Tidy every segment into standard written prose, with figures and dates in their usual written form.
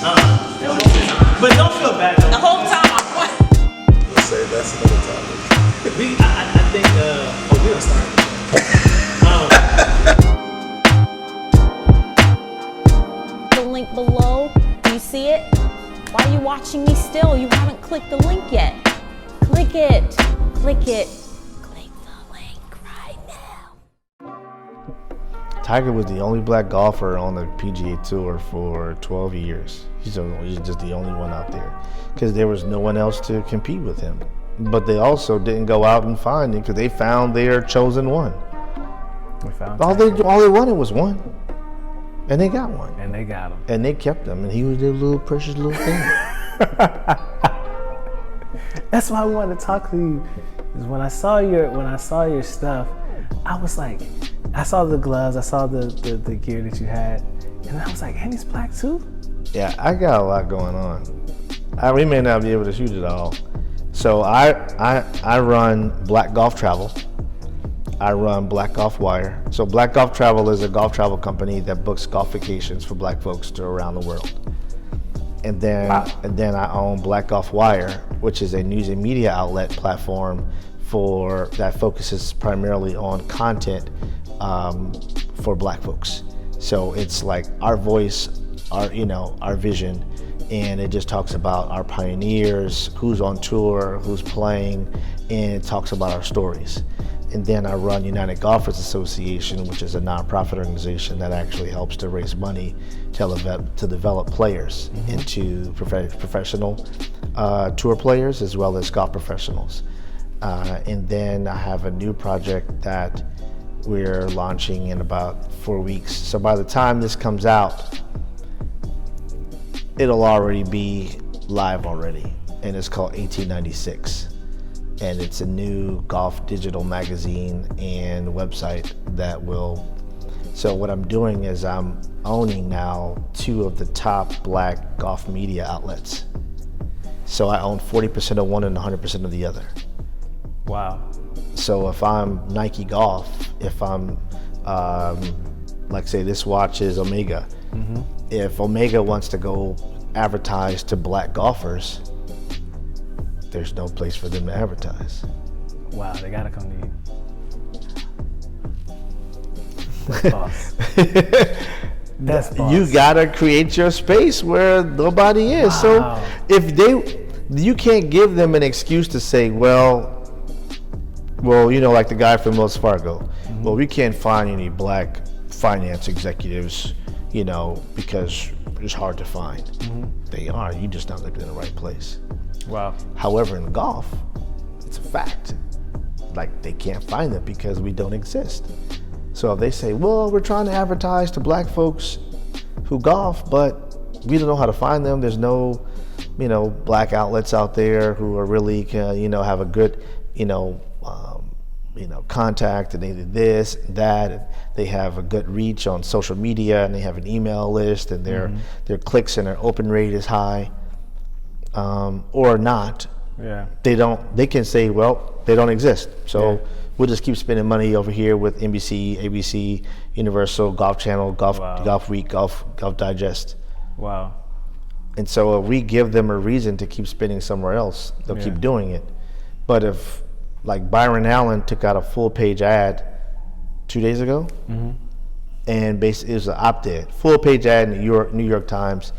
But don't feel bad though. The whole time I won. Let's say that's another topic. I think, we don't start. The link below, do you see it? Why are you watching me still? You haven't clicked the link yet. Click it. Click it. Click the link right now. Tiger was the only black golfer on the PGA Tour for 12 years. He's just the only one out there because there was no one else to compete with him. But they also didn't go out and find him because they found their chosen one. All they wanted was one, and they got one. And they got him. And they kept him, and he was their little precious little thing. That's why I wanted to talk to you. Is when I saw your stuff, I was like, I saw the gloves, I saw the gear that you had, and I was like, and he's black too? Yeah, I got a lot going on. We may not be able to shoot it all. So I run Black Golf Travel. I run Black Golf Wire. So Black Golf Travel is a golf travel company that books golf vacations for black folks to around the world. And then I own Black Golf Wire, which is a news and media outlet platform that focuses primarily on content for black folks. So it's like our voice, our vision, and it just talks about our pioneers, who's on tour, who's playing, and it talks about our stories. And then I run United Golfers Association, which is a nonprofit organization that actually helps to raise money to develop players into professional tour players as well as golf professionals. And then I have a new project that we're launching in about 4 weeks. So by the time this comes out, it'll already be live already. And it's called 1896. And it's a new golf digital magazine and website that will, so what I'm doing is I'm owning now 2 of the top black golf media outlets. So I own 40% of one and 100% of the other. Wow. So if I'm Nike Golf, if I'm, like say this watch is Omega. If Omega wants to go advertise to black golfers, there's no place for them to advertise. Wow, they gotta come to you. That's boss. That's boss. You gotta create your space where nobody is. Wow. So if you can't give them an excuse to say, well, like the guy from Wells Fargo. Well, we can't find any black finance executives, because it's hard to find. They are, you just not looking in the right place. Wow. However, in golf, it's a fact. Like, they can't find them because we don't exist. So if they say, well, we're trying to advertise to black folks who golf, but we don't know how to find them. There's no, black outlets out there who are really, have a good, contact, and they did this and that, and they have a good reach on social media, and they have an email list, and their clicks and their open rate is high. Or not. Yeah. They can say, well, they don't exist. So we'll just keep spending money over here with NBC, ABC, Universal, Golf Channel, Golf Week, Golf Digest. Wow. And so if we give them a reason to keep spending somewhere else, they'll keep doing it. But if, like Byron Allen took out a full page ad 2 days ago, and basically it was an op-ed, full page ad in the New York Times,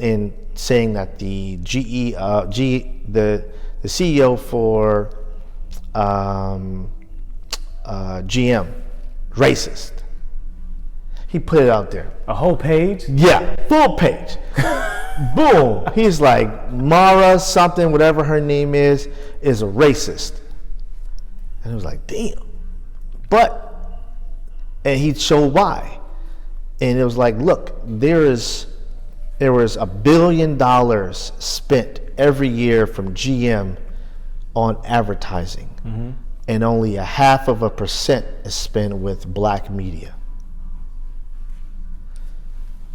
in saying that the the CEO for GM, racist. He put it out there. A whole page? Yeah, full page. Boom. He's like, Mara something, whatever her name is a racist. And it was like, damn. And he showed why. And it was like, look, there was $1 billion spent every year from GM on advertising, and only 0.5% is spent with black media.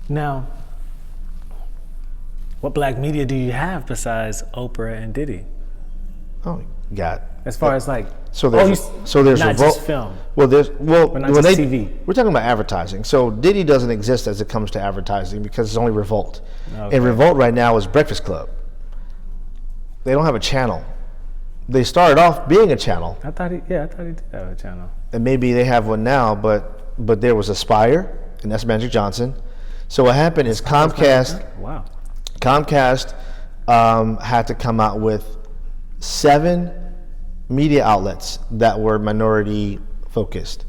Now, what black media do you have besides Oprah and Diddy? Oh, God. As far as like, So there's not Revolt. just film. Well, But not when just TV. We're talking about advertising. So Diddy doesn't exist as it comes to advertising because it's only Revolt, Okay. and Revolt right now is Breakfast Club. They don't have a channel. They started off being a channel, I thought he did have a channel. and maybe they have one now. But there was Aspire, and that's Magic Johnson. So what happened is Comcast. Wow. Comcast had to come out with 7 media outlets that were minority focused.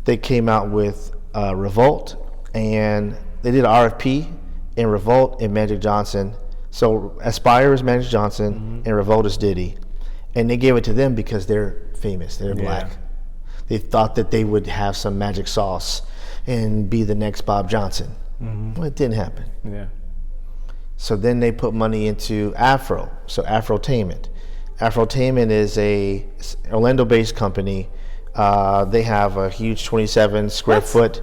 They came out with Revolt, and they did an RFP in Revolt and Magic Johnson. So Aspire is Magic Johnson, and Revolt is Diddy. And they gave it to them because they're famous, they're black. They thought that they would have some magic sauce and be the next Bob Johnson. Well, it didn't happen. Yeah. So then they put money into Afro, so Afrotainment. Afrotainment is a Orlando-based company. They have a huge 27 square foot.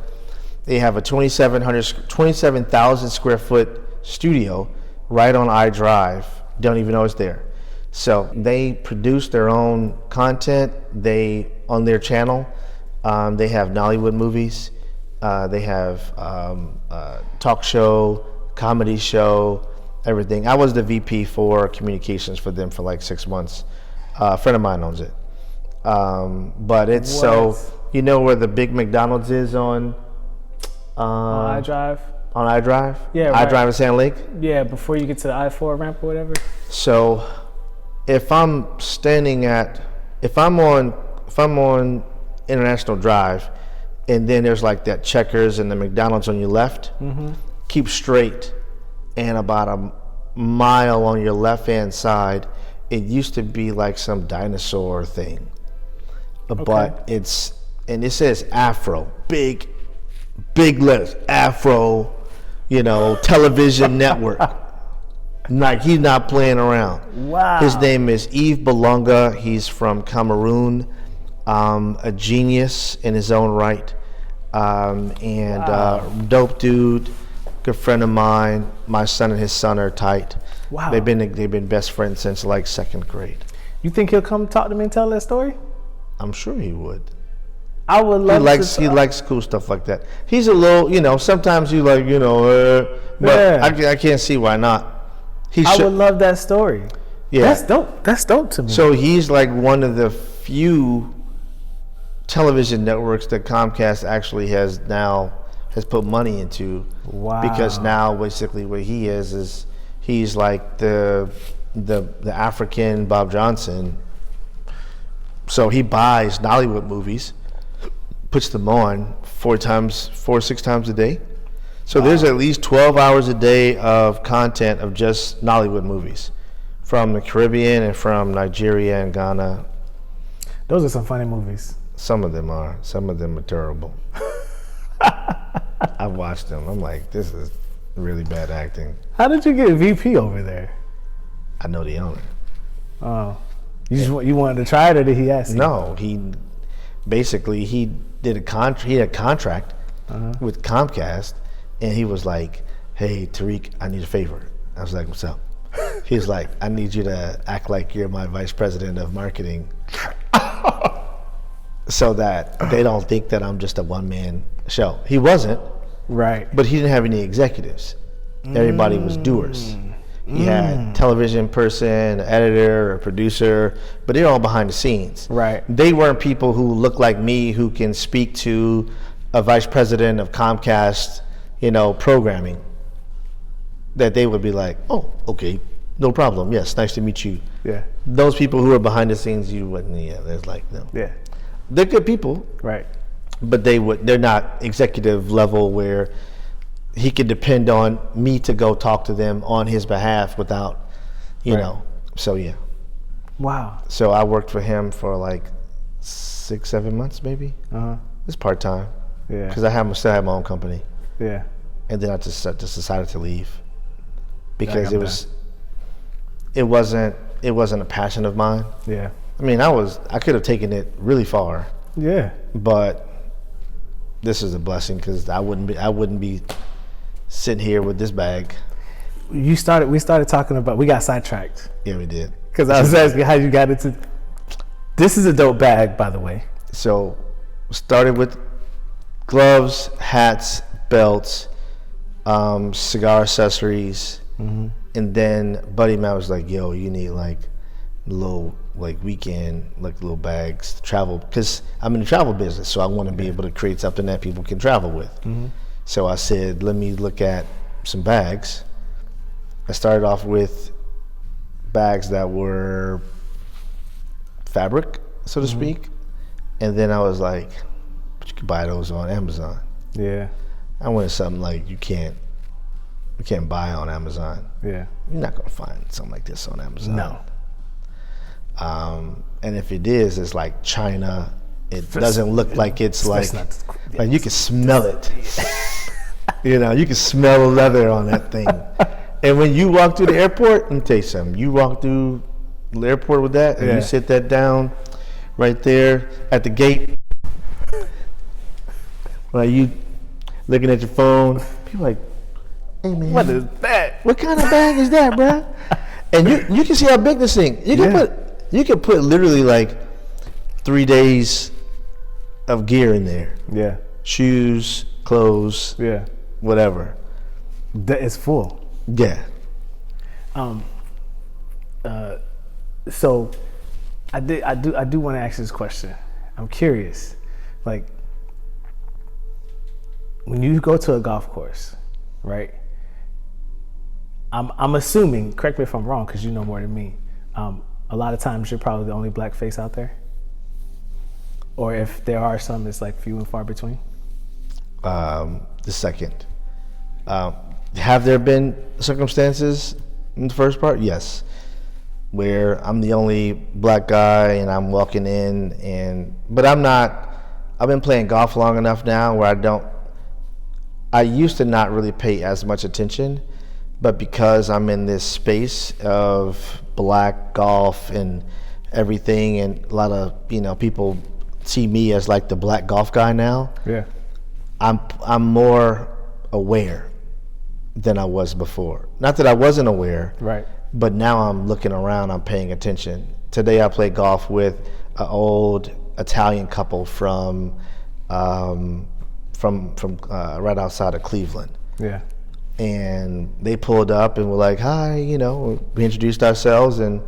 They have a 27,000 square foot studio right on iDrive. Don't even know it's there. So they produce their own content. On their channel, they have Nollywood movies. They have talk show, comedy show, everything. I was the VP for communications for them for like 6 months. A friend of mine owns it. But it's so, you know where the big McDonald's is on iDrive? On iDrive? Yeah, right. iDrive in Sand Lake? Yeah, before you get to the I-4 ramp or whatever. So if I'm on International Drive, and then there's like that Checkers and the McDonald's on your left, keep straight, and about a mile on your left hand side, it used to be like some dinosaur thing. But it says Afro, big letters, Afro, television network. Like, he's not playing around. Wow. His name is Yves Belonga. He's from Cameroon, a genius in his own right, dope dude, good friend of mine. My son and his son are tight. Wow. They've been best friends since like 2nd grade. You think he'll come talk to me and tell that story? I'm sure he would. I would love He likes cool stuff like that. He's a little, sometimes you like, but Yeah. I can't see why not. I would love that story. Yeah. That's dope. That's dope to me. So he's like one of the few television networks that Comcast actually has put money into. Wow. Because now basically what he is he's like the African Bob Johnson. So he buys Nollywood movies, puts them on 4 or 6 times a day. So there's at least 12 hours a day of content of just Nollywood movies from the Caribbean and from Nigeria and Ghana. Those are some funny movies. Some of them are terrible. I've watched them. I'm like, this is really bad acting. How did you get VP over there? I know the owner. Oh, you wanted to try it, or did he ask you? No, he did a contract with Comcast, and he was like, "Hey, Tarek, I need a favor." I was like, "What's up?" He's like, "I need you to act like you're my vice president of marketing, so that they don't think that I'm just a one-man show." He wasn't, Right. but he didn't have any executives. Everybody was doers. He had television person, an editor, a producer, but they're all behind the scenes. Right. They weren't people who look like me who can speak to a vice president of Comcast, programming. That they would be like, "Oh, okay, no problem. Yes, nice to meet you." Yeah. Those people who are behind the scenes, you wouldn't. Yeah, there's like no. Yeah. They're good people, Right. but they're not executive level where he could depend on me to go talk to them on his behalf without, Right. So yeah. Wow. So I worked for him for like 6-7 months maybe. It's part-time. Yeah. Because I still have my own company. Yeah. And then I just decided to leave because I'm it wasn't a passion of mine. Yeah. I mean, I could have taken it really far, Yeah. but this is a blessing because I wouldn't be sitting here with this bag. We started talking about. We got sidetracked. Yeah, we did. Because I was asking how you got into. This is a dope bag, by the way. So, started with gloves, hats, belts, cigar accessories, and then buddy man was like, "Yo, you need like little like weekend like little bags to travel because I'm in the travel business, so I want to be able to create something that people can travel with." So I said, "Let me look at some bags." I started off with bags that were fabric, so to speak, and then I was like, "But you can buy those on Amazon." Yeah. I wanted something like you can't buy on Amazon. Yeah. You're not gonna find something like this on Amazon. No. And if it is, it's like China. It doesn't look like it's like you can smell it. You know, you can smell the leather on that thing. And when you walk through the airport, let me tell you something. You walk through the airport with that, and you sit that down right there at the gate. Like you looking at your phone, people like, "Hey man, What is that? what kind of bag is that, bruh?" And you can see how big this thing. You can put literally like 3 days of gear in there. Yeah. Shoes, clothes, Yeah. whatever. That is full. Yeah. So I do want to ask this question. I'm curious. Like when you go to a golf course, right? I'm assuming, correct me if I'm wrong, because you know more than me. A lot of times you're probably the only black face out there. Or if there are some, it's like few and far between. The second. Have there been circumstances in the first part? Yes. Where I'm the only black guy and I'm walking in but I'm not, I've been playing golf long enough now where I used to not really pay as much attention, but because I'm in this space of black golf and everything, and a lot of people see me as like the black golf guy now. Yeah. I'm more aware than I was before. Not that I wasn't aware, Right. but now I'm looking around, I'm paying attention. Today I played golf with an old Italian couple from right outside of Cleveland. Yeah. And they pulled up and were like, "Hi," we introduced ourselves, and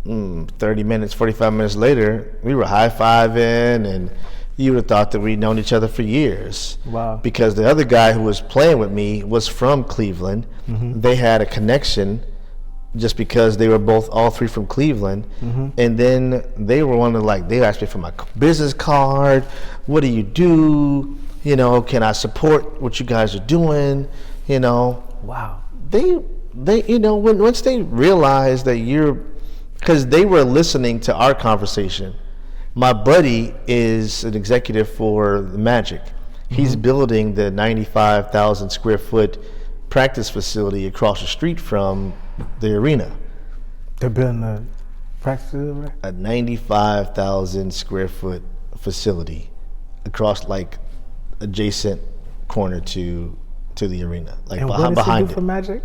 30 minutes, 45 minutes later, we were high-fiving, and you would have thought that we'd known each other for years. Wow. Because the other guy who was playing with me was from Cleveland. They had a connection just because they were all three from Cleveland. And then they were they asked me for my business card. What do you do? Can I support what you guys are doing? Wow. They once they realized that because they were listening to our conversation. My buddy is an executive for the Magic. He's building the 95,000 square foot practice facility across the street from the arena. They're building a practice over A 95,000 square foot facility across adjacent corner to the arena, And what does behind he do for Magic?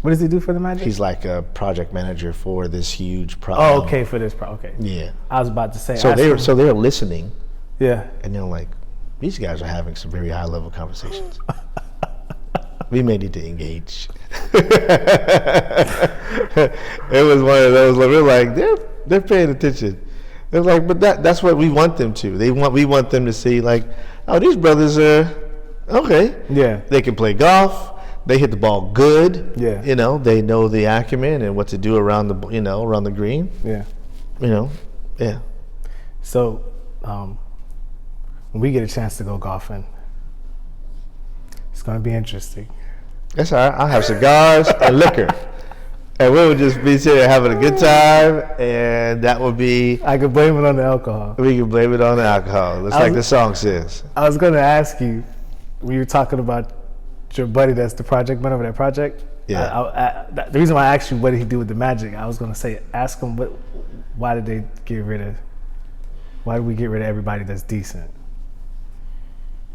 What does he do for the Magic? He's like a project manager for this huge Oh, okay, for this okay. Yeah. I was about to say. So they're listening, Yeah. and they're like, these guys are having some very high level conversations. We may need to engage. It was one of those. We're like, they're paying attention. They're like, but that's what we want them to. We want them to see oh, these brothers are okay. Yeah. They can play golf. They hit the ball good. Yeah. They know the acumen and what to do around the green. Yeah. Yeah. So, when we get a chance to go golfing, it's going to be interesting. That's all right. I'll have cigars and liquor. And we would just be sitting there having a good time, and that would be... I could blame it on the alcohol. We can blame it on the alcohol. It's like the song says. I was going to ask you, when you were talking about your buddy that's the project man over that project. Yeah. The reason why I asked you what did he do with the Magic, I was going to say, ask him why did we get rid of everybody that's decent?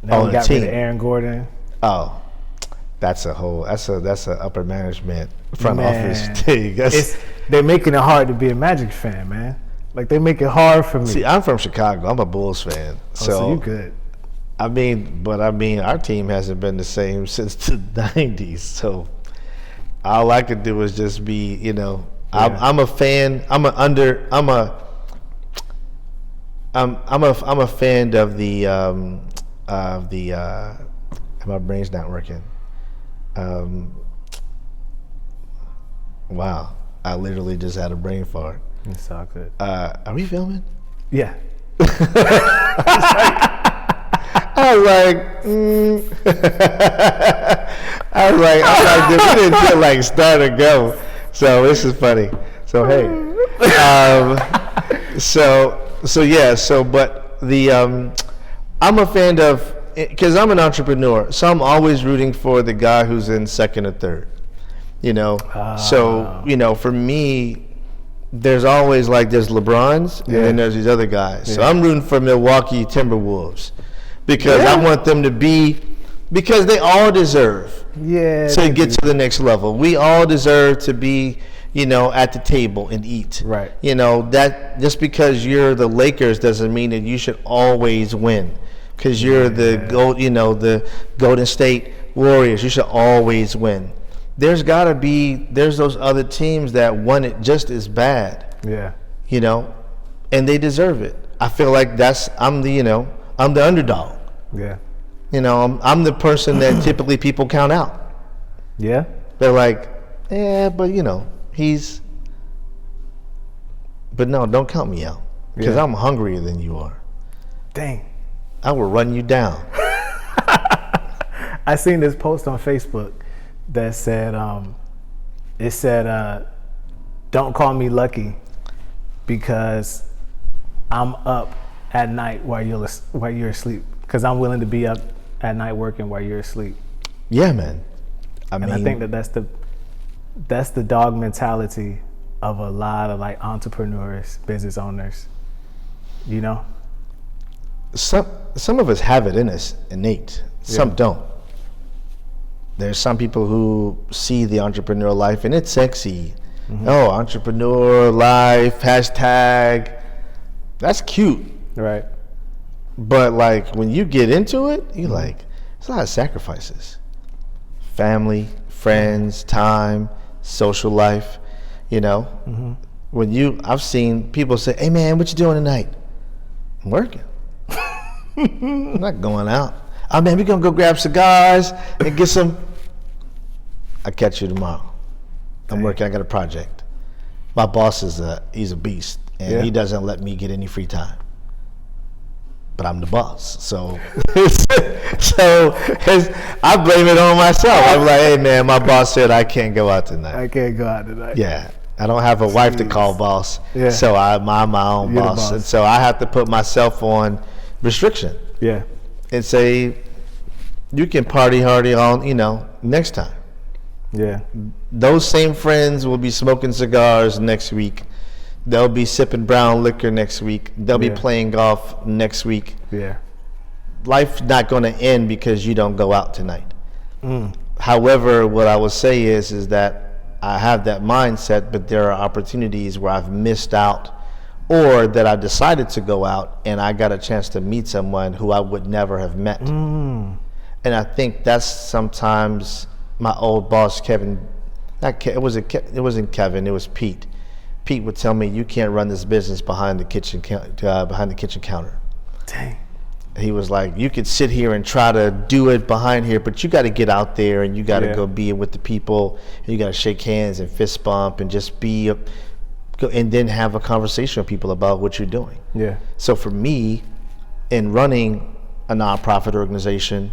Now On we the got team. rid of Aaron Gordon. Oh. that's a upper management front Man. office thing. They're making it hard to be a Magic fan, man. Like they make it hard for me. See, I'm from Chicago. I'm a Bulls fan. So you good. I mean, our team hasn't been the same since the '90s. So all I could do is just be, you know, I'm a fan. I'm a fan of the my brain's not working. Wow, I literally just had a brain fart. It's all good. Are we filming? Yeah. I was like, we didn't feel like start or go. So this is funny. So hey, but I'm a fan of, because I'm an entrepreneur, so I'm always rooting for the guy who's in second or third. You know, so you know, for me, there's always like there's LeBrons and then there's these other guys. So I'm rooting for Milwaukee Timberwolves because I want them to be, because they all deserve to get to the next level. We all deserve to be, you know, at the table and eat. Right. You know, that just because you're the Lakers doesn't mean that you should always win. Because you're the Golden State Warriors, you should always win. There's those other teams that want it just as bad. Yeah. You know, and they deserve it. I feel like I'm the underdog. Yeah. You know, I'm the person that typically people count out. Yeah. They're like, but you know, but no, don't count me out because I'm hungrier than you are. Dang. I will run you down. I seen this post on Facebook that said, don't call me lucky because I'm up at night while you're asleep. Because I'm willing to be up at night working while you're asleep. Yeah, man. I think that's the dog mentality of a lot of like entrepreneurs, business owners. You know? Some of us have it in us innate. Some don't. There's some people who see the entrepreneurial life and it's sexy. Oh, entrepreneur life, hashtag. That's cute. Right. But like when you get into it, you like, it's a lot of sacrifices. Family, friends, time, social life, you know. I've seen people say, hey man, what you doing tonight? I'm working. I'm not going out. Oh man, we're gonna go grab cigars and get some. I'll catch you tomorrow. I'm working, I got a project. My boss he's a beast and he doesn't let me get any free time. But I'm the boss, so I blame it on myself. I'm like, hey man, my boss said I can't go out tonight. I can't go out tonight. Yeah, I don't have a wife to call boss, Yeah. so I'm my own You're the boss, boss. and so I have to put myself on restriction Yeah. and say, you can party hardy on, you know, next time. Yeah. Those same friends will be smoking cigars next week. They'll be sipping brown liquor next week. They'll be playing golf next week. Yeah. Life's not going to end because you don't go out tonight. However, what I will say is that I have that mindset, but there are opportunities where I've missed out or that I decided to go out and I got a chance to meet someone who I would never have met. And I think that's sometimes my old boss, Kevin, it wasn't Kevin, it was Pete. Pete would tell me, you can't run this business behind the kitchen counter. Dang. He was like, you could sit here and try to do it behind here, but you got to get out there and you got to go be with the people. And you got to shake hands and fist bump and just and then have a conversation with people about what you're doing. Yeah. So for me, in running a nonprofit organization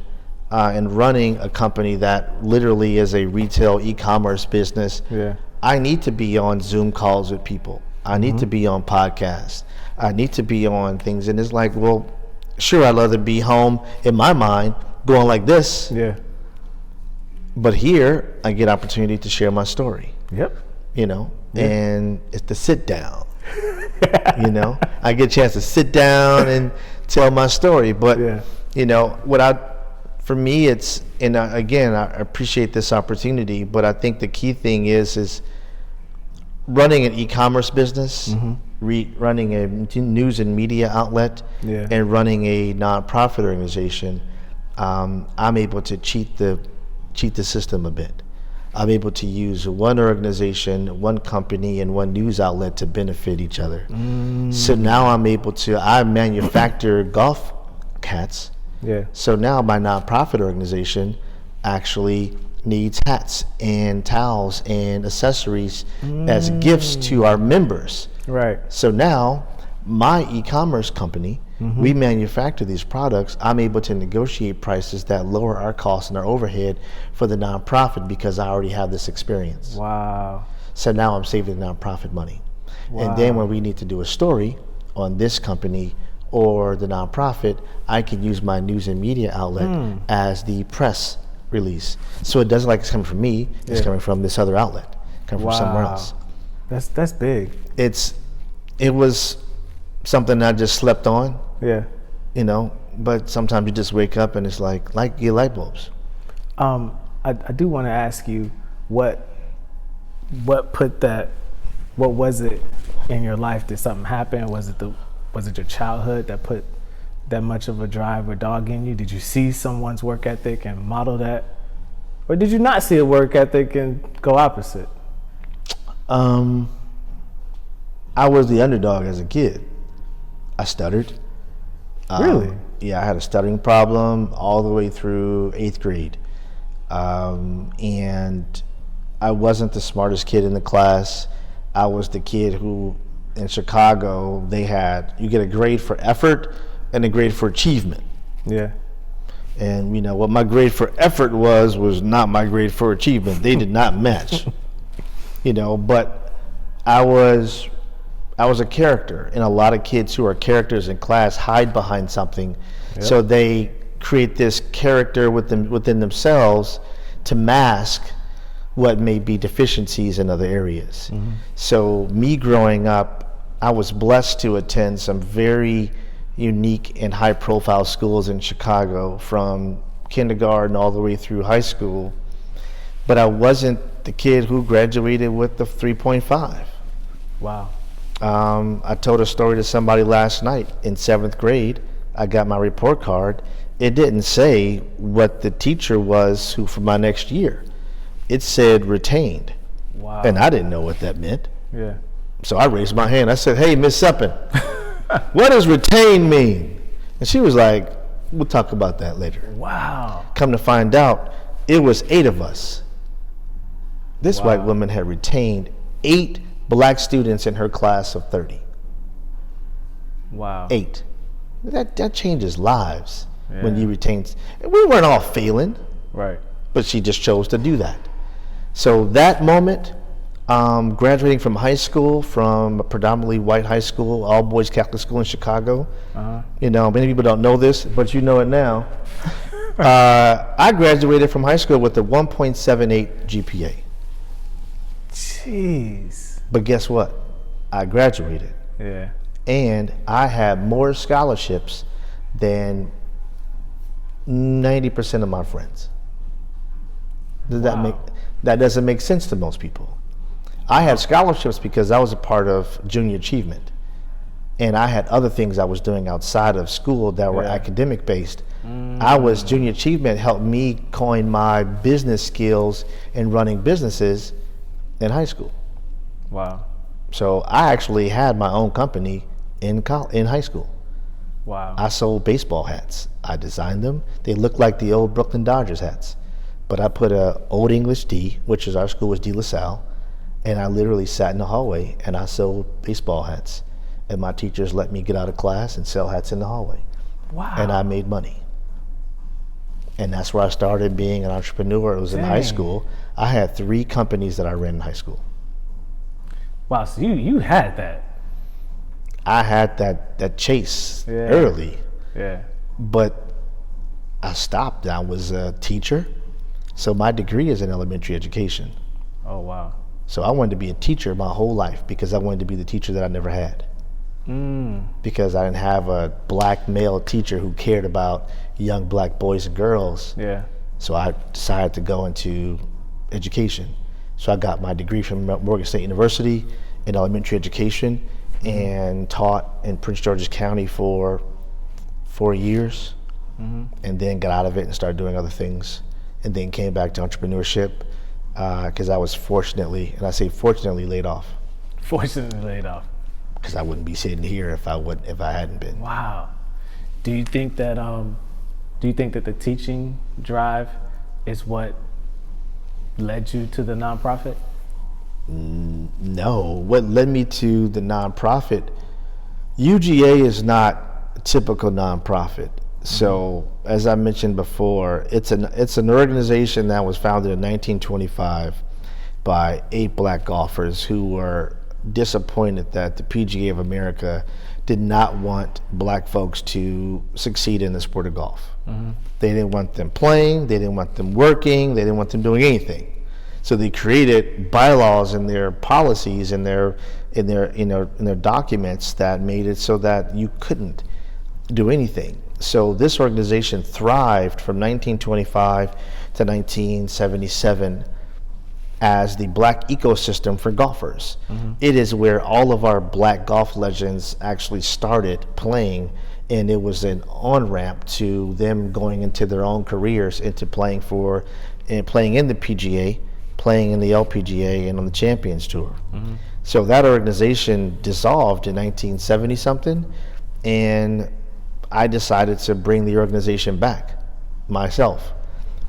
and running a company that literally is a retail e-commerce business, I need to be on Zoom calls with people. I need to be on podcasts. I need to be on things. And it's like, well, sure, I'd rather be home in my mind going like this. Yeah. But here, I get opportunity to share my story. Yep. You know, and it's the sit down. You know, I get a chance to sit down and tell my story. But you know, for me, it's and again, I appreciate this opportunity, but I think the key thing is running an e-commerce business, running a news and media outlet, and running a nonprofit organization. I'm able to cheat the system a bit. I'm able to use one organization, one company, and one news outlet to benefit each other. So now I manufacture golf hats. Yeah. So now my nonprofit organization actually needs hats and towels and accessories as gifts to our members. Right. So now my e-commerce company, we manufacture these products. I'm able to negotiate prices that lower our costs and our overhead for the nonprofit because I already have this experience. Wow. So now I'm saving the nonprofit money. And then when we need to do a story on this company or the nonprofit, I can use my news and media outlet as the press release. So it doesn't like it's coming from me, it's coming from this other outlet, coming from somewhere else. That's big. It was something I just slept on. Yeah. You know, but sometimes you just wake up and it's like your light bulbs. I do want to ask you what was it in your life? Did something happen? Was it your childhood that put that much of a drive or dog in you? Did you see someone's work ethic and model that? Or did you not see a work ethic and go opposite? I was the underdog as a kid. I stuttered. Really? Yeah, I had a stuttering problem all the way through 8th grade. And I wasn't the smartest kid in the class. I was the kid who, in Chicago, you get a grade for effort and a grade for achievement. Yeah. And what my grade for effort was not my grade for achievement. They did not match. But I was a character, and a lot of kids who are characters in class hide behind something. So they create this character within themselves to mask what may be deficiencies in other areas. So me growing up, I was blessed to attend some very unique and high profile schools in Chicago, from kindergarten all the way through high school, but I wasn't the kid who graduated with the 3.5. Wow. I told a story to somebody last night. In 7th grade, I got my report card. It didn't say what the teacher was for my next year. It said retained. Wow. And I didn't know what that meant. Yeah. So I raised my hand. I said, "Hey, Miss Suppin, what does retain mean?" And she was like, "We'll talk about that later." Wow. Come to find out, it was 8 of us. This white woman had retained 8 black students in her class of 30. Wow. 8. That changes lives when you retain. We weren't all failing, Right. but she just chose to do that. So that moment, graduating from high school, from a predominantly white high school, all boys Catholic school in Chicago. Many people don't know this, but you know it now. I graduated from high school with a 1.78 GPA. Jeez. But guess what? I graduated. Yeah. And I had more scholarships than 90% of my friends. That doesn't make sense to most people. I had scholarships because I was a part of junior achievement, and I had other things I was doing outside of school that were academic based. Junior achievement helped me coin my business skills in running businesses in high school. Wow. So I actually had my own company in high school. Wow. I sold baseball hats. I designed them. They looked like the old Brooklyn Dodgers hats. But I put a Old English D, which is our school was De La Salle, and I literally sat in the hallway and I sold baseball hats. And my teachers let me get out of class and sell hats in the hallway. Wow. And I made money. And that's where I started being an entrepreneur. It was in high school. I had 3 companies that I ran in high school. Wow, so you had that. I had that chase early. Yeah. But I stopped. I was a teacher. So my degree is in elementary education. Oh, wow. So I wanted to be a teacher my whole life because I wanted to be the teacher that I never had. Because I didn't have a black male teacher who cared about young black boys and girls. Yeah. So I decided to go into education. So I got my degree from Morgan State University in elementary education and taught in Prince George's County for 4 years, and then got out of it and started doing other things, and then came back to entrepreneurship because I was fortunately, and I say fortunately, laid off. Fortunately laid off. Because I wouldn't be sitting here if I hadn't been. Wow. Do you think that the teaching drive is what led you to the nonprofit? No. What led me to the nonprofit, UGA is not a typical nonprofit. So as I mentioned before, it's an organization that was founded in 1925 by 8 black golfers who were disappointed that the PGA of America did not want black folks to succeed in the sport of golf. They didn't want them playing, they didn't want them working, they didn't want them doing anything. So they created bylaws in their policies and in their documents that made it so that you couldn't do anything. So this organization thrived from 1925 to 1977 as the black ecosystem for golfers. It is where all of our black golf legends actually started playing, and it was an on-ramp to them going into their own careers, into playing in the PGA, playing in the LPGA, and on the Champions Tour. So that organization dissolved in 1970 something, and I decided to bring the organization back myself,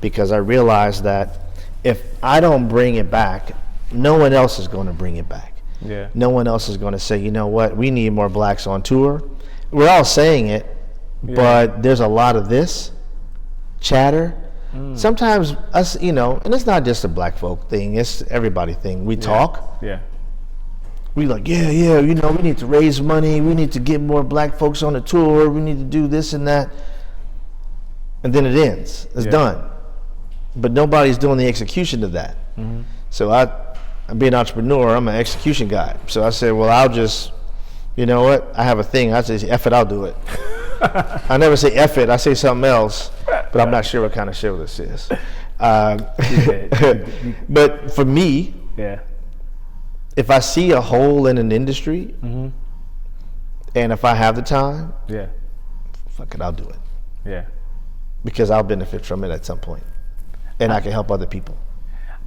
because I realized that if I don't bring it back, no one else is going to bring it back. Yeah. No one else is going to say, you know what, we need more blacks on tour. We're all saying it, but there's a lot of this chatter. Sometimes us, and it's not just a black folk thing, it's everybody thing. We talk. Yeah. We like, we need to raise money, we need to get more black folks on the tour, we need to do this and that. And then it ends. It's done. But nobody's doing the execution of that. So I'm being an entrepreneur, I'm an execution guy. So I said, well, I'll just, you know what? I have a thing. I say, F it, I'll do it. I never say F it, I say something else, but I'm not sure what kind of show this is. But for me, if I see a hole in an industry, and if I have the time, fuck it, I'll do it. Because I'll benefit from it at some point. And I can help other people.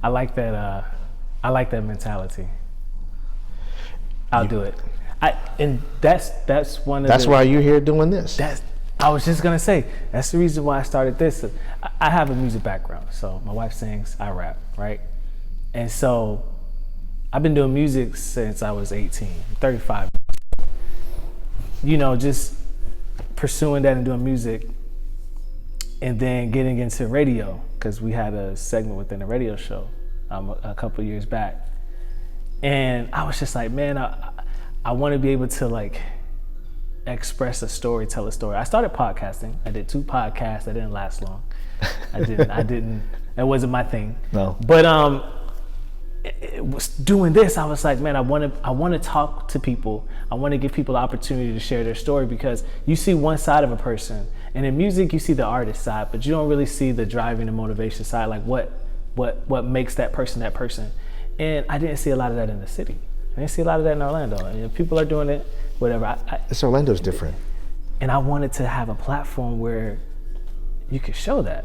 I like that. I like that mentality. I'll do it. And that's one of. That's why you're here doing this. I was just gonna say that's the reason why I started this. I have a music background, so my wife sings, I rap, right? And so I've been doing music since I was 18, 35. Just pursuing that and doing music, and then getting into radio, because we had a segment within a radio show a couple years back. And I was just like, man, I want to be able to express a story, tell a story. I started podcasting. I did 2 podcasts that didn't last long. I didn't, that wasn't my thing. No. But it was doing this, I was like, man, I want to talk to people. I want to give people the opportunity to share their story, because you see one side of a person, and in music you see the artist side, but you don't really see the driving and motivation side, like what makes that person. And I didn't see a lot of that in the city. I didn't see a lot of that in Orlando. And people are doing it, whatever. Orlando's different. And I wanted to have a platform where you could show that.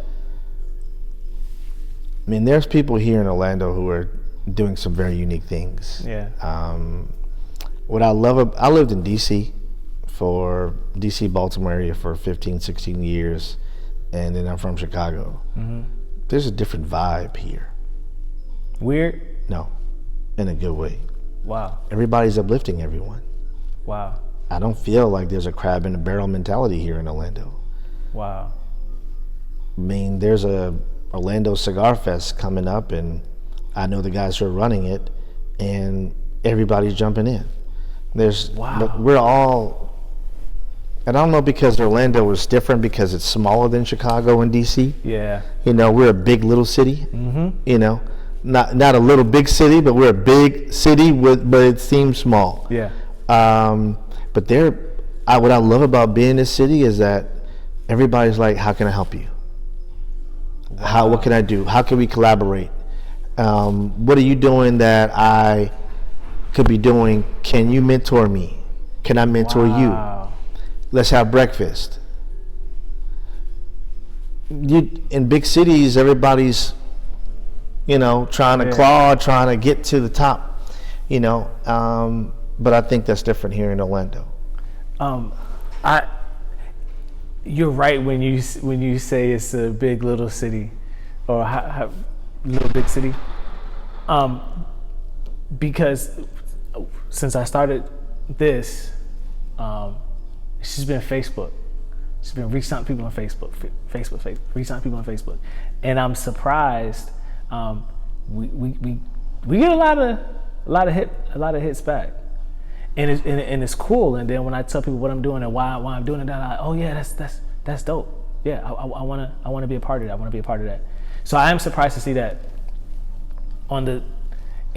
I mean, there's people here in Orlando who are doing some very unique things. Yeah. What I love, I lived in DC, Baltimore area for 15, 16 years, and then I'm from Chicago. There's a different vibe here. Weird? No, in a good way. Wow. Everybody's uplifting everyone. Wow. I don't feel like there's a crab in a barrel mentality here in Orlando. Wow. I mean, there's a Orlando Cigar Fest coming up, and I know the guys who are running it, and everybody's jumping in. But we're all, and I don't know, because Orlando is different because it's smaller than Chicago and DC. Yeah. We're a big little city. Not a little big city, but we're a big city but it seems small. Yeah. But what I love about being in this city is that everybody's like, how can I help you? What can I do? How can we collaborate? What are you doing that I could be doing? Can you mentor me? Can I mentor Wow. you? Let's have breakfast. In big cities, everybody's, trying to claw, trying to get to the top, but I think that's different here in Orlando. You're right when you say it's a big little city, or little big city, because since I started this, it's just been Facebook. It's been reaching out to people on Facebook, reaching out to people on Facebook, and I'm surprised. We get a lot of hits back. And it's cool. And then when I tell people what I'm doing and why I'm doing it, they're like, oh yeah, that's dope. Yeah, I wanna be a part of that. I wanna be a part of that. So I am surprised to see that and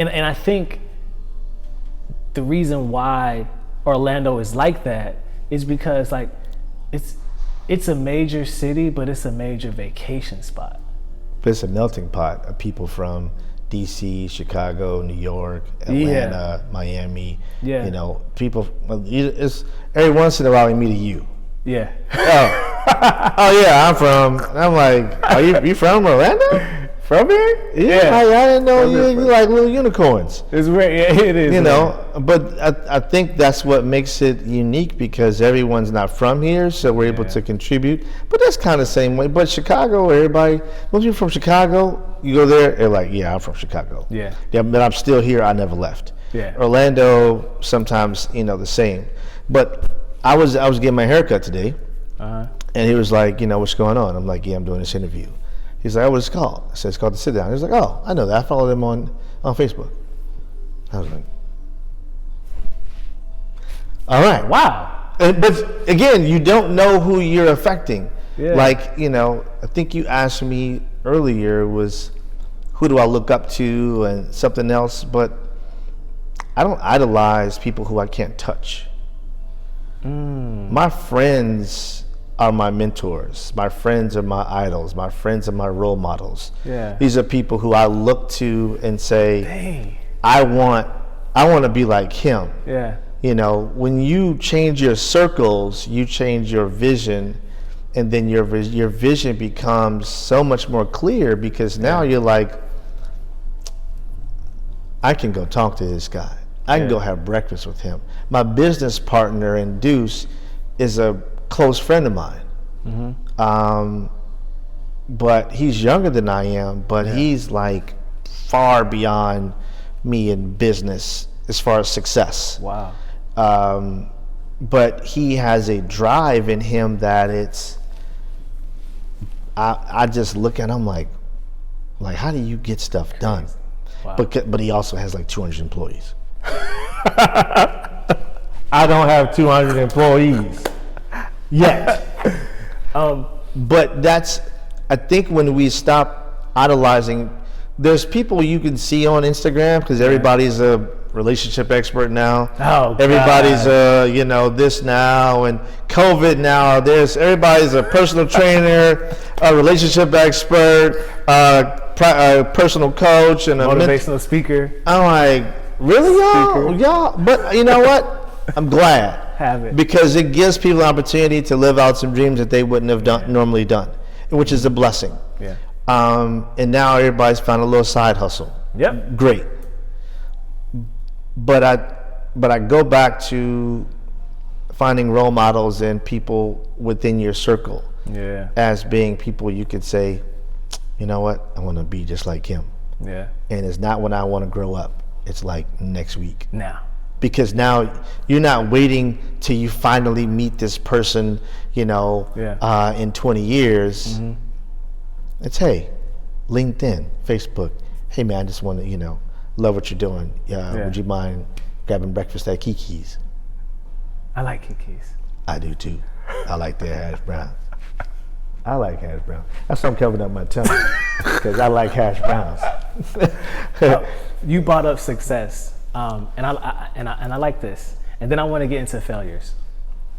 I think the reason why Orlando is like that is because like it's a major city, but it's a major vacation spot. It's a melting pot of people from DC, Chicago, New York, Atlanta, Miami. Yeah. People. It's every once in a while we meet a you. Yeah. Oh yeah, I'm like, are you from Orlando? From here? Yeah. I didn't know you like little unicorns. It's weird. Yeah, it is. But I think that's what makes it unique because everyone's not from here, so we're able to contribute. But that's kind of the same way. But Chicago, most people from Chicago, you go there, they're like, yeah, I'm from Chicago. Yeah, but I'm still here. I never left. Yeah. Orlando, sometimes, the same. But I was getting my haircut today, and he was like, what's going on? I'm like, yeah, I'm doing this interview. He's like, oh, what's it called? I said, it's called The Sit Down. He was like, oh, I know that. I followed him on Facebook. I was like, all right. Wow. But again, you don't know who you're affecting. Yeah. Like, I think you asked me earlier was, who do I look up to and something else, but I don't idolize people who I can't touch. My friends are my mentors. My friends are my idols. My friends are my role models. Yeah. These are people who I look to and say, dang, I want to be like him. Yeah. When you change your circles, you change your vision, and then your vision becomes so much more clear because now you're like, I can go talk to this guy. I can go have breakfast with him. My business partner in Deuce is a close friend of mine. But he's younger than I am, but he's like far beyond me in business as far as success. Wow. But he has a drive in him that I just look at him like how do you get stuff done? Wow. But he also has like 200 employees. I don't have 200 employees yet. But I think when we stop idolizing, there's people you can see on Instagram because everybody's a relationship expert now. Oh, everybody's this now, and COVID now. Everybody's a personal trainer, a relationship expert, personal coach, and a motivational speaker. I'm like, really, y'all? But you know what? I'm glad. Have it. Because it gives people an opportunity to live out some dreams that they wouldn't have normally done, which is a blessing. Yeah. And now everybody's found a little side hustle. Yep. Great. But I go back to finding role models and people within your circle. Yeah. As being people you could say, you know what, I want to be just like him. Yeah. And it's not when I want to grow up. It's like next week. Now. Because now you're not waiting till you finally meet this person, in 20 years. Mm-hmm. It's, hey, LinkedIn, Facebook. Hey, man, I just want to, love what you're doing. Would you mind grabbing breakfast at Kiki's? I like Kiki's. I do, too. I like their hash browns. I like hash browns. That's why I'm covering up my tongue, because I like hash browns. You brought up success. And I like this, and then I want to get into failures,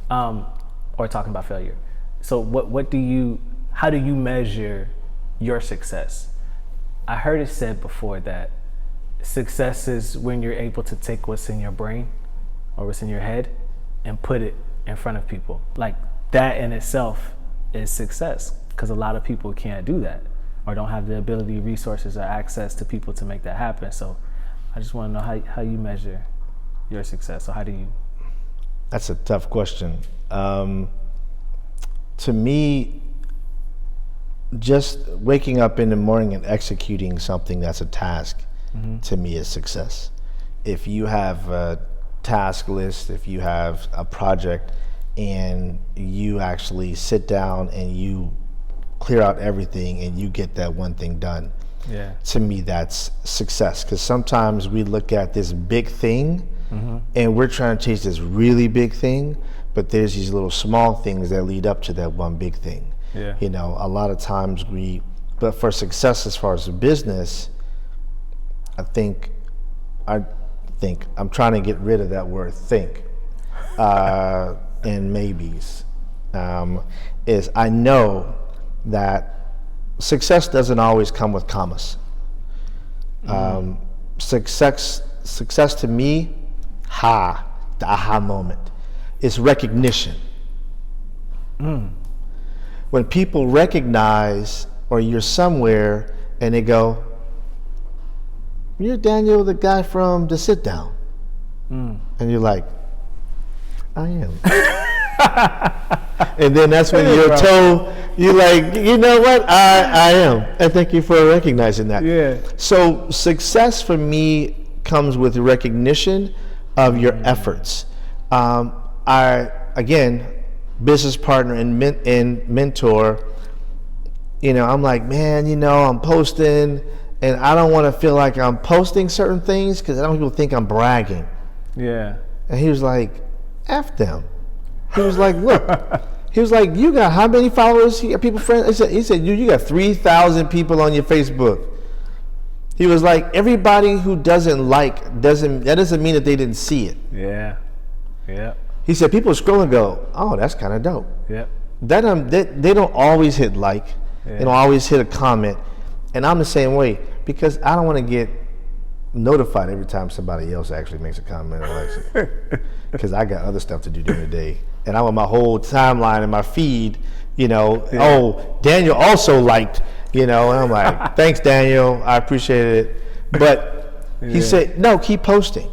or talking about failure. So how do you measure your success. I heard it said before that success is when you're able to take what's in your brain or what's in your head and put it in front of people. Like that in itself is success, because a lot of people can't do that or don't have the ability, resources, or access to people to make that happen. So I just want to know how you measure your success. So how do you? That's a tough question. To me, just waking up in the morning and executing something that's a task, to me is success. If you have a task list, if you have a project, and you actually sit down and you clear out everything and you get that one thing done, to me that's success. Because sometimes we look at this big thing and we're trying to chase this really big thing, but there's these little small things that lead up to that one big thing. You know, a lot of times but for success as far as a business, I'm trying to get rid of that word think and maybes. Is I know that success doesn't always come with commas. Success to me, the aha moment, is recognition. When people recognize, or you're somewhere and they go, "You're Daniel, the guy from The Sit Down," and you're like, "I am." And then that's when you're told, you're like, "You know what? I am." And thank you for recognizing that. So success for me comes with recognition of your efforts. Again, business partner and mentor, you know, I'm like, man, you know, I'm posting and I don't want to feel like I'm posting certain things because I don't people think I'm bragging. And he was like, F them. He was like, look, he was like, you got how many followers? People friends? He said, you got 3,000 people on your Facebook. He was like, everybody who doesn't doesn't mean that they didn't see it. He said, people scroll and go, oh, that's kind of dope. They don't always hit like, they don't always hit a comment. And I'm the same way, because I don't want to get notified every time somebody else actually makes a comment or likes it. Because I got other stuff to do during the day. And I want my whole timeline and my feed, you know, oh, Daniel also liked, you know, and I'm like, thanks, Daniel, I appreciate it. But he said, no, keep posting.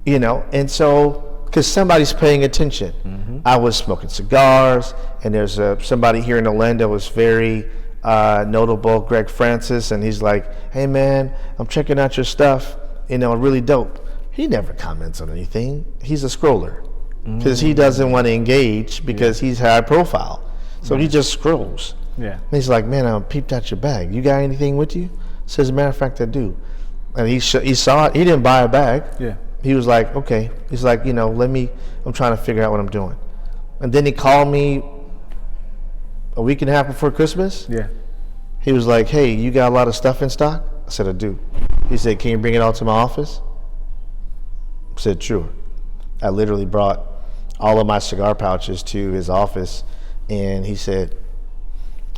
You know, and so, because somebody's paying attention. I was smoking cigars, and there's somebody here in Orlando was very notable, Greg Francis, and he's like, hey man, I'm checking out your stuff, you know, really dope. He never comments on anything. He's a scroller, because he doesn't want to engage, because he's high profile. So he just scrolls. And he's like, man, I peeped out your bag. You got anything with you? Says, as a matter of fact, I do. And he saw it. He didn't buy a bag. He was like, okay. He's like, you know, I'm trying to figure out what I'm doing. And then he called me a week and a half before Christmas. He was like, hey, you got a lot of stuff in stock? I said, I do. He said, can you bring it all to my office? I said, sure. I literally brought all of my cigar pouches to his office, and he said,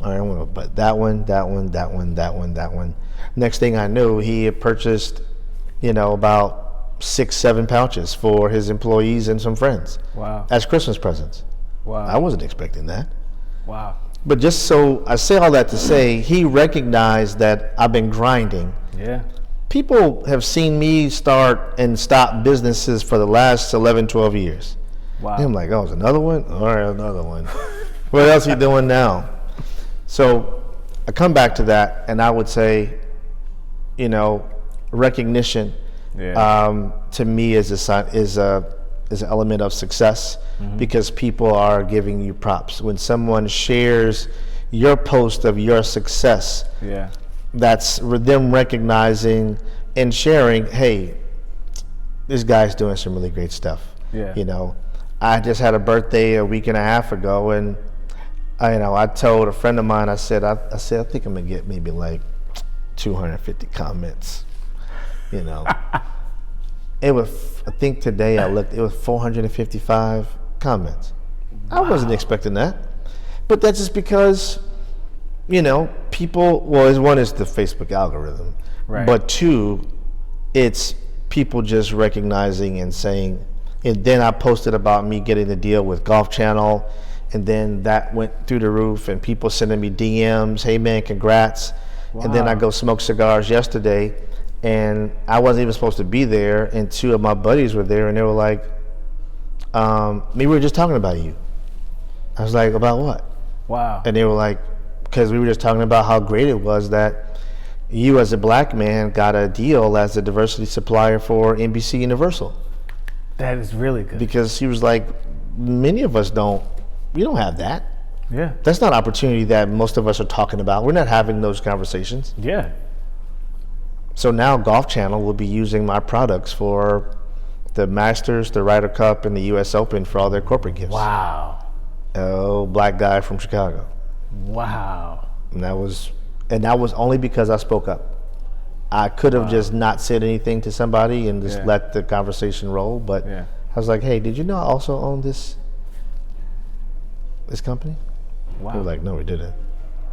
all right, I'm gonna put that one, that one, that one, that one, that one. Next thing I knew, he had purchased, you know, about 6-7 pouches for his employees and some friends. As Christmas presents. I wasn't expecting that. But just so I say all that to say, he recognized that I've been grinding. People have seen me start and stop businesses for the last 11, 12 years. And I'm like, oh, it's another one? All right, another one. What else are you doing now? So I come back to that, and I would say, you know, recognition to me is an element of success, because people are giving you props. When someone shares your post of your success, that's them recognizing and sharing, hey, this guy's doing some really great stuff. You know, I just had a birthday a week and a half ago, and I told a friend of mine, I said I think I'm gonna get maybe like 250 comments. You know, it was, I think today I looked, it was 455 comments. I wasn't expecting that, but that's just because people, well, one is the Facebook algorithm, Right. but two, it's people just recognizing and saying, and then I posted about me getting the deal with Golf Channel, and then that went through the roof, and people sending me DMs, hey man, congrats. And then I go smoke cigars yesterday, and I wasn't even supposed to be there, and two of my buddies were there, and they were like, we were just talking about you. I was like, about what? Wow. And they were like, because we were just talking about how great it was that you as a black man got a deal as a diversity supplier for NBC Universal. That is really good. Because he was like, many of us we don't have that. Yeah. That's not opportunity that most of us are talking about. We're not having those conversations. Yeah. So now Golf Channel will be using my products for the Masters, the Ryder Cup, and the US Open for all their corporate gifts. Wow. Oh, black guy from Chicago. Wow. And that was only because I spoke up. I could have just not said anything to somebody and just let the conversation roll, but I was like, hey, did you know I also own this company? Wow. They were like, no, we didn't.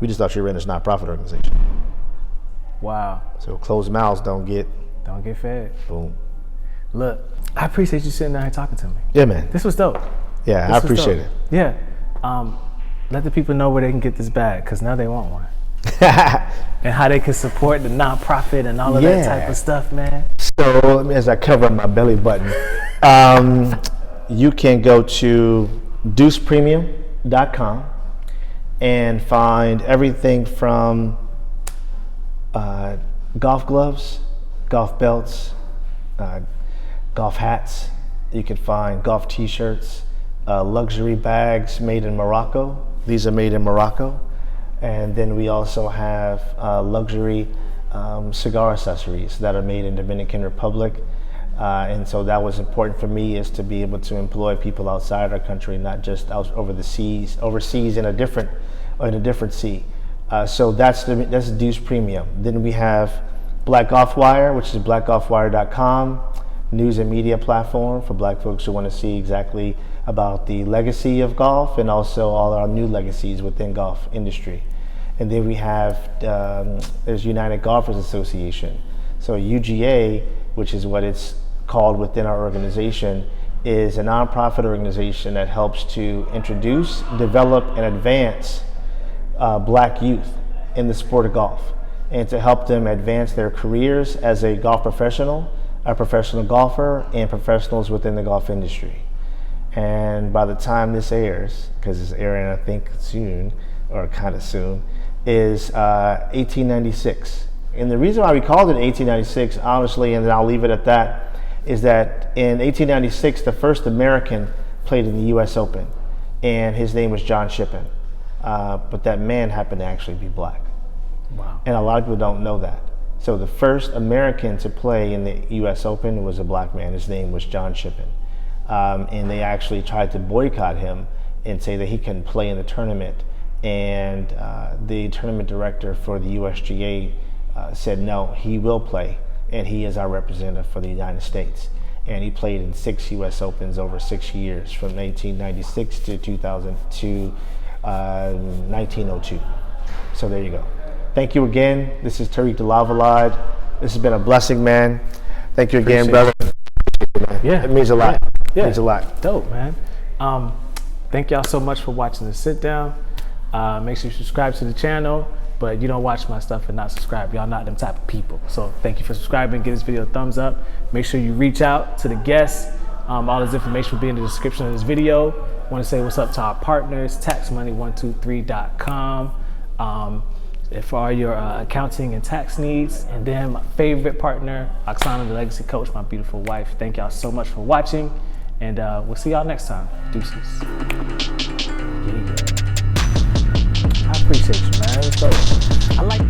We just thought you ran this nonprofit organization. Wow. So closed mouths don't get fed. boom. Look, I appreciate you sitting down here talking to me. Yeah, man. This was dope. Yeah, This I was appreciate dope. it. Yeah. Let the people know where they can get this bag, because now they want one. And how they can support the nonprofit and all of that type of stuff, man. So as I cover up my belly button, you can go to deucepremium.com and find everything from golf gloves, golf belts, golf hats. You can find golf t-shirts, luxury bags made in Morocco. These are made in Morocco. And then we also have luxury cigar accessories that are made in Dominican Republic. And so that was important for me, is to be able to employ people outside our country, not just overseas in a different sea. So that's Deuce Premium. Then we have Black Golf Wire, which is blackgolfwire.com, news and media platform for black folks who want to see exactly about the legacy of golf and also all our new legacies within golf industry. And then we have, there's United Golfers Association. So UGA, which is what it's called within our organization, is a nonprofit organization that helps to introduce, develop, and advance black youth in the sport of golf, and to help them advance their careers as a golf professional, a professional golfer, and professionals within the golf industry. And by the time this airs, because it's airing I think soon, or kind of soon, is 1896. And the reason why we called it 1896, honestly, and then I'll leave it at that, is that in 1896, the first American played in the US Open, and his name was John Shippen. But that man happened to actually be black. Wow. And a lot of people don't know that. So the first American to play in the US Open was a black man. His name was John Shippen. And they actually tried to boycott him and say that he couldn't play in the tournament. And the tournament director for the USGA said, no, he will play, and he is our representative for the United States. And he played in 6 US Opens over 6 years, from 1896 to 1902. So there you go. Thank you again. This is Tarek Delavallade. This has been a blessing, man. Thank you again, brother. Yeah. It means a lot. Yeah. It means a lot. Dope, man. Thank y'all so much for watching the sit down. Make sure you subscribe to the channel, but you don't watch my stuff and not subscribe. Y'all not them type of people. So thank you for subscribing. Give this video a thumbs up. Make sure you reach out to the guests. All this information will be in the description of this video. Want to say what's up to our partners, taxmoney123.com. For all your accounting and tax needs. And then my favorite partner, Oksana, the legacy coach, my beautiful wife. Thank y'all so much for watching, and we'll see y'all next time. Deuces. Yeah. I appreciate you, man. Let's go. I like